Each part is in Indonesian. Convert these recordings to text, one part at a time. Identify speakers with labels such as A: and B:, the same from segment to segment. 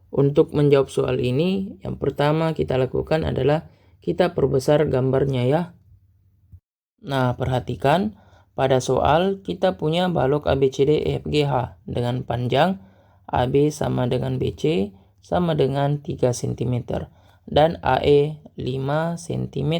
A: Untuk menjawab soal ini, yang pertama kita lakukan adalah kita perbesar gambarnya ya. Nah, perhatikan pada soal kita punya balok ABCD EFGH dengan panjang AB sama dengan BC sama dengan 3 cm dan AE 5 cm.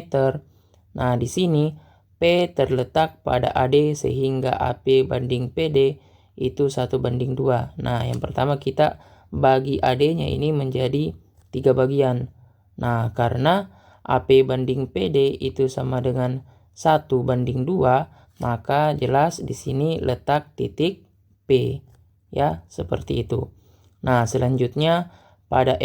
A: Nah, di sini P terletak pada AD sehingga AP banding PD itu 1:2. Nah, yang pertama kita bagi AD-nya ini menjadi 3 bagian. Nah, karena AP banding PD itu sama dengan 1:2, maka jelas di sini letak titik P. Ya, seperti itu. Nah, selanjutnya pada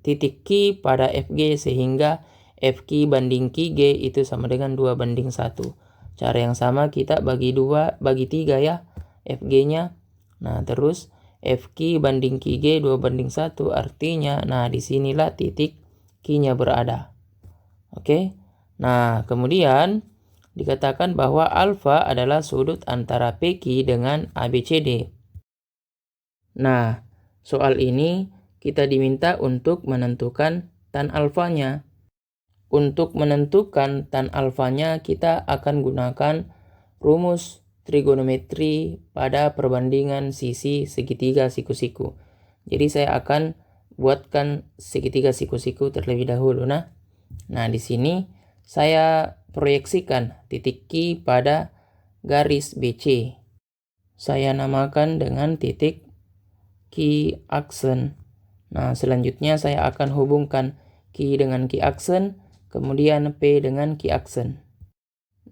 A: titik Q pada FG sehingga FQ banding QG itu sama dengan 2:1. Cara yang sama kita bagi 3 ya FG-nya. Nah, terus FQ banding QG 2:1 artinya nah disinilah titik Q-nya berada. Oke. Nah, kemudian dikatakan bahwa alfa adalah sudut antara PQ dengan ABCD. Nah, soal ini kita diminta untuk menentukan tan alfanya. Untuk menentukan tan alfanya kita akan gunakan rumus trigonometri pada perbandingan sisi segitiga siku-siku. Jadi saya akan buatkan segitiga siku-siku terlebih dahulu. Nah, di sini saya proyeksikan titik Q pada garis BC. Saya namakan dengan titik Q aksen. Nah, selanjutnya saya akan hubungkan Q dengan Q aksen, kemudian P dengan Q aksen.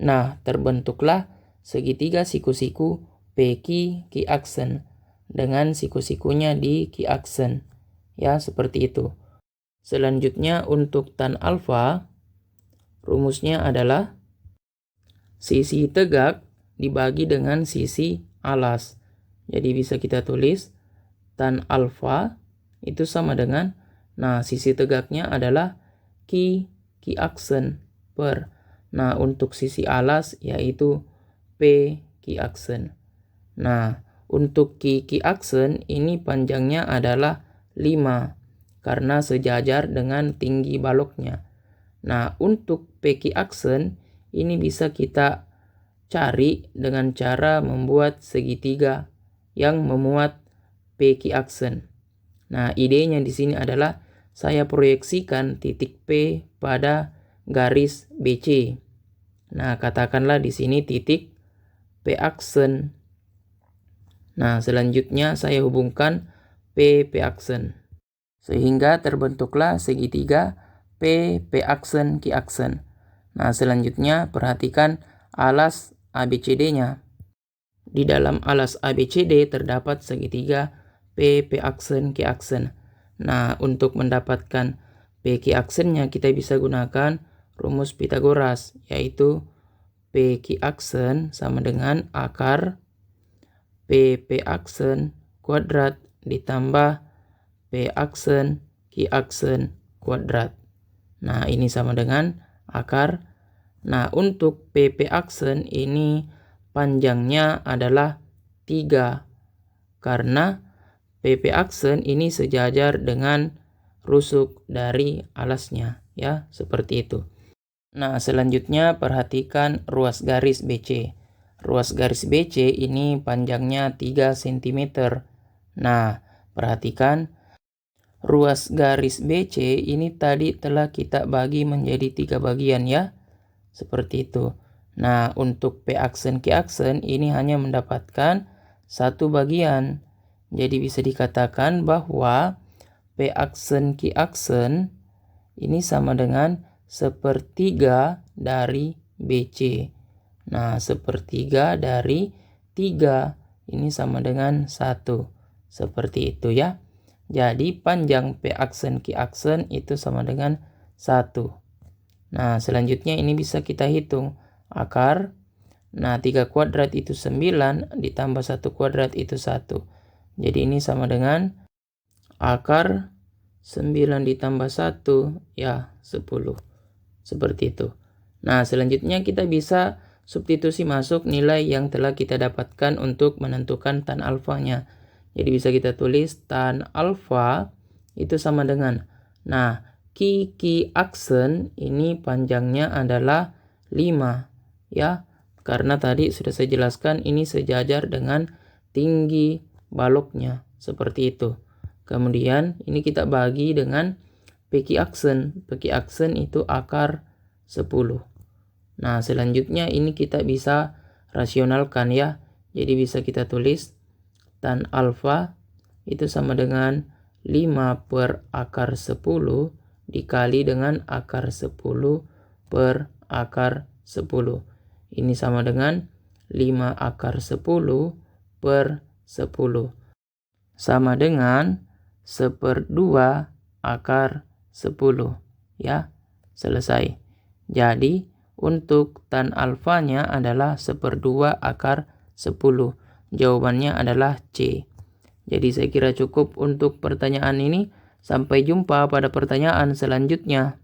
A: Nah, terbentuklah segitiga siku-siku PQ Q aksen dengan siku-sikunya di Q aksen. Ya, seperti itu. Selanjutnya untuk tan alfa, rumusnya adalah sisi tegak dibagi dengan sisi alas. Jadi bisa kita tulis tan alfa itu sama dengan, nah sisi tegaknya adalah Q aksen per. Nah, untuk sisi alas yaitu P Q aksen. Nah, untuk Q aksen ini panjangnya adalah 5 karena sejajar dengan tinggi baloknya. Nah, untuk PQ aksen ini bisa kita cari dengan cara membuat segitiga yang memuat PQ aksen. Nah, idenya di sini adalah saya proyeksikan titik P pada garis BC. Nah, katakanlah di sini titik P aksen. Nah, selanjutnya saya hubungkan P aksen. Sehingga terbentuklah segitiga P aksen Q aksen. Nah, selanjutnya perhatikan alas ABCD-nya. Di dalam alas ABCD terdapat segitiga P aksen Q aksen. Nah, untuk mendapatkan PQ aksennya kita bisa gunakan rumus Pitagoras, yaitu PQ aksen sama dengan akar P aksen kuadrat ditambah P aksen Q aksen kuadrat. Nah, ini sama dengan akar. Nah, untuk P aksen ini panjangnya adalah 3 karena P aksen ini sejajar dengan rusuk dari alasnya ya, seperti itu. Nah, selanjutnya perhatikan ruas garis BC. Ruas garis BC ini panjangnya 3 cm. Nah, perhatikan ruas garis BC ini tadi telah kita bagi menjadi 3 bagian ya. Seperti itu. Nah, untuk P aksen Q aksen ini hanya mendapatkan 1 bagian. Jadi bisa dikatakan bahwa P aksen Q aksen ini sama dengan 1/3 dari BC. Nah, 1/3 dari 3 ini sama dengan 1. Seperti itu ya. Jadi panjang P aksen Q aksen itu sama dengan 1. Nah, selanjutnya ini bisa kita hitung. Akar, nah 3 kuadrat itu 9 ditambah 1 kuadrat itu 1. Jadi ini sama dengan akar 9 ditambah 1 ya 10. Seperti itu. Nah, selanjutnya kita bisa substitusi masuk nilai yang telah kita dapatkan untuk menentukan tan alfanya. Jadi bisa kita tulis tan alfa itu sama dengan. Nah, Kiki aksen ini panjangnya adalah 5 ya. Karena tadi sudah saya jelaskan ini sejajar dengan tinggi baloknya seperti itu. Kemudian ini kita bagi dengan Peki aksen. Peki aksen itu akar 10. Nah, selanjutnya ini kita bisa rasionalkan ya. Jadi bisa kita tulis tan alfa itu sama dengan 5 per akar 10 dikali dengan akar 10 per akar 10. Ini sama dengan 5 akar 10 per 10. Sama dengan 1/2 akar 10. Ya, selesai. Jadi, untuk tan alfanya adalah 1/2 akar 10. Jawabannya adalah C. Jadi saya kira cukup untuk pertanyaan ini. Sampai jumpa pada pertanyaan selanjutnya.